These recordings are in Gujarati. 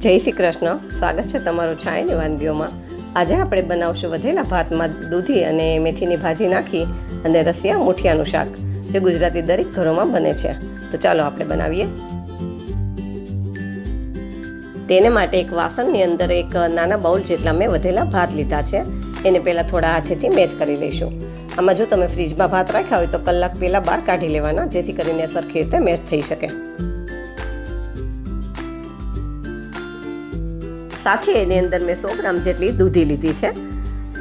જય શ્રી કૃષ્ણ. સ્વાગત છે તમારું છાયાની વાનગીઓમાં. આજે આપણે બનાવશું વધેલા ભાતમાં દૂધી અને મેથીની ભાજી નાખી અને રસિયા મૂઠિયાનું શાક, જે ગુજરાતી દરેક ઘરોમાં બને છે. તો ચાલો આપણે બનાવીએ. તેને માટે એક વાસણની અંદર એક નાના બાઉલ જેટલા મેં વધેલા ભાત લીધા છે. એને પહેલાં થોડા હાથેથી મેચ કરી લઈશું. આમાં જો તમે ફ્રીજમાં ભાત રાખ્યા હોય તો કલાક પહેલાં બહાર કાઢી લેવાના, જેથી કરીને સરખી રીતે મેચ થઈ શકે. સાથે એની અંદર મેં 100 ગ્રામ જેટલી દૂધી લીધી છે.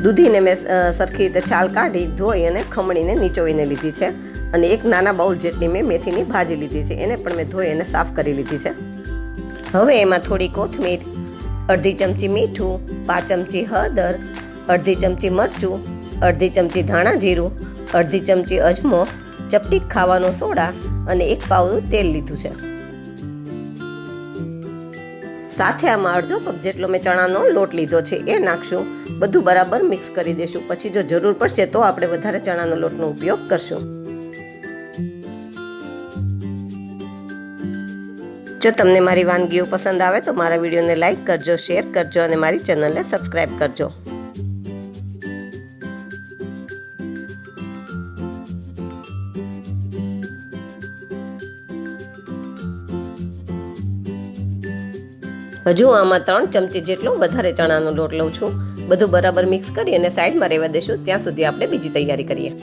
દૂધીને મેં સરખી રીતે છાલ કાઢી ધોઈ અને ખમણીને નીચોવીને લીધી છે. અને એક નાના બાઉલ જેટલી મેં મેથીની ભાજી લીધી છે. એને પણ મેં ધોઈ અને સાફ કરી લીધી છે. હવે એમાં થોડી કોથમીર, અડધી ચમચી મીઠું, 5 ચમચી હળદર, અડધી ચમચી મરચું, અડધી ચમચી ધાણા જીરું, અડધી ચમચી અજમો, ચપટી ખાવાનો સોડા અને 1 પાવડું તેલ લીધું છે. સાથે આમાં અડધો કપ જેટલો મેં ચણાનો લોટ લીધો છે, એ નાખશું. બધું બરાબર મિક્સ કરી દઈશું. પછી જો જરૂર પડશે તો આપણે વધારે ચણાનો લોટનો ઉપયોગ કરશું. જો તમને મારી વાનગીઓ પસંદ આવે તો મારા વિડીયોને લાઈક કરજો, શેર કરજો અને મારી ચેનલને સબસ્ક્રાઈબ કરજો. હજુ આમાં 3 ચમચી જેટલો વધારે ચણાનો લોટ લઉં છું. બધું બરાબર મિક્સ કરી અને સાઈડમાં રહેવા દેશું. ત્યાં સુધી આપણે બીજી તૈયારી કરીએ.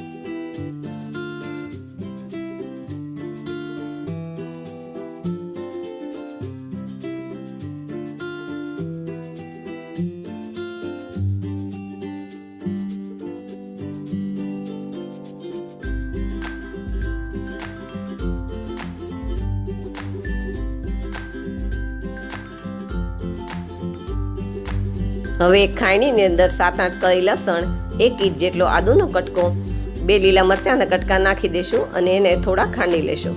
હવે એક ખાયણીની અંદર 7-8 કળી લસણ, 1 ઇંચ જેટલો આદુનો કટકો, 2 લીલા મરચાંના કટકા નાખી દેશું અને એને થોડા ખાંડી લેશું.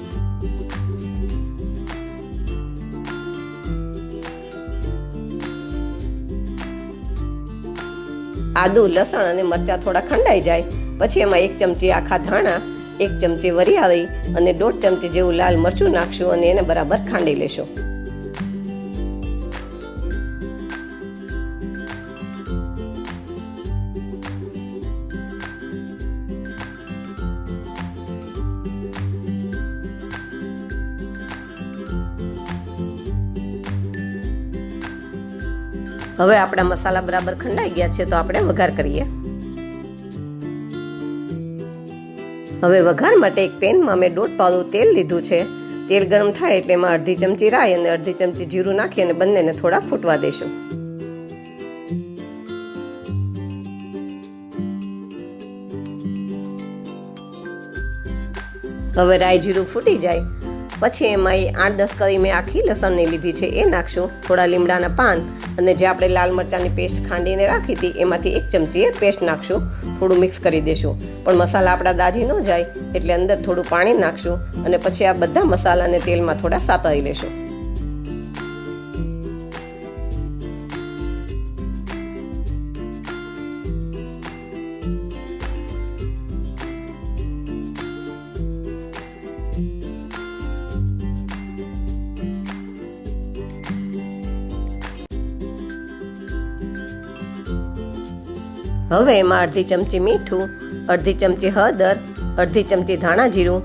આદુ, લસણ અને મરચાં થોડા ખંડાઈ જાય પછી એમાં 1 ચમચી આખા ધાણા, 1 ચમચી વરિયાળી અને 1.5 ચમચી જેવું લાલ મરચું નાખશું અને એને બરાબર ખાંડી લેશું. હવે આપણા મસાલા બરાબર ખંડાઈ ગયા છે, તો આપણે વઘાર કરીએ. હવે વઘાર માટે એક પેનમાં મેં 1.5 પાવડું તેલ લીધું છે. તેલ ગરમ થાય એટલે એમાં અડધી ચમચી રાઈ અને અડધી ચમચી જીરું નાખી અને બંનેને થોડા ફૂટવા દેશું. હવે રાઈ જીરું ફૂટી જાય પછી એમાં 8-10 કળી મેં આખી લસણની લીધી છે, એ નાખશું. થોડા લીમડાના પાન અને જે આપણે લાલ મરચાંની પેસ્ટ ખાંડીને રાખી હતી એમાંથી 1 ચમચી એ પેસ્ટ નાખશું. થોડું મિક્સ કરી દેશું. પણ મસાલા આપણા દાજી ન જાય એટલે અંદર થોડું પાણી નાખશું અને પછી આ બધા મસાલાને તેલમાં થોડા સાતળી લેશું. હવે એમાં અડધી ચમચી મીઠું, અડધી ચમચી હળદર, અડધી ચમચી ધાણા જીરું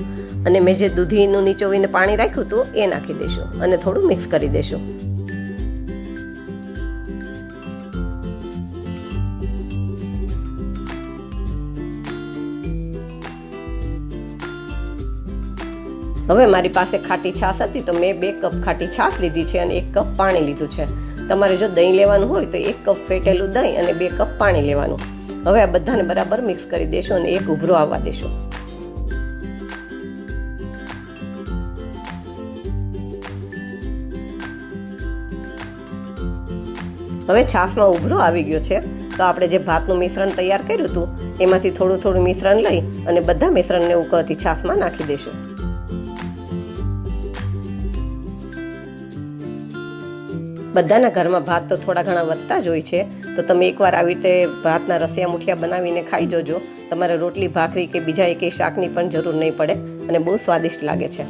અને મેં જે દૂધીનું નીચોવીને પાણી રાખ્યું હતું એ નાખી દઈશું અને થોડું મિક્સ કરી દઈશું. હવે મારી પાસે ખાટી છાશ હતી તો મેં 2 કપ ખાટી છાશ લીધી છે અને 1 કપ પાણી લીધું છે. તમારે જો દહીં લેવાનું હોય તો 1 કપ ફેટેલું દહીં અને 2 કપ પાણી લેવાનું. હવે આ બધાને બરાબર મિક્સ કરી દેશું અને એક ઉભરો આવવા દેશું. હવે છાશમાં ઉભરો આવી ગયો છે, તો આપણે જે ભાતનું મિશ્રણ તૈયાર કર્યું હતું એમાંથી થોડું થોડું મિશ્રણ લઈ અને બધા મિશ્રણને ઉકળતી છાશમાં નાખી દઈશું. બધાના ઘરમાં ભાત તો થોડા ઘણા વધતા જ હોય છે, તો તમે એકવાર આવી રીતે ભાતના રસિયા મૂઠિયા બનાવીને ખાઈ જોજો. તમારે રોટલી, ભાખરી કે બીજા એકેય શાકની પણ જરૂર નહીં પડે અને બહુ સ્વાદિષ્ટ લાગે છે.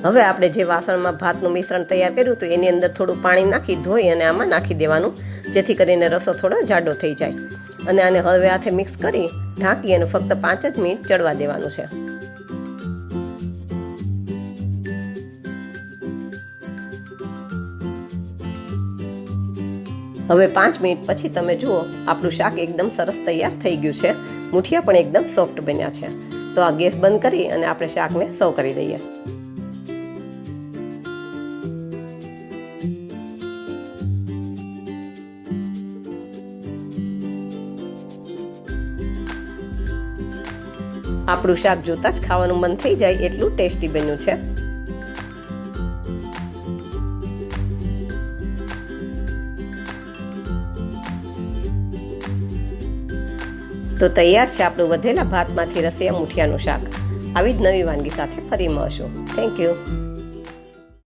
હવે આપણે જે વાસણમાં ભાતનું મિશ્રણ તૈયાર કર્યું હતું એની અંદર થોડું પાણી નાખી ધોઈ અને આમાં નાખી દેવાનું, જેથી કરીને રસો થોડો જાડો થઈ જાય. અને આને હવે હાથે મિક્સ કરી ઢાંકી અને ફક્ત 5 જ મિનિટ ચડવા દેવાનું છે. હવે 5 મિનિટ પછી તમે જુઓ આપણું શાક એકદમ સરસ તૈયાર થઈ ગયું છે. મુઠિયા પણ એકદમ સોફ્ટ બન્યા છે. તો આ ગેસ બંધ કરી અને આપણે શાકને સર્વ કરી દઈએ. આપણું શાક જોતા જ ખાવાનું મન થઈ જાય એટલું ટેસ્ટી બન્યું છે. તો તૈયાર છે આપણું વધેલા ભાતમાંથી રસિયા મુઠિયાનું શાક. આવી જ નવી વાનગી સાથે ફરી મળશું. Thank you.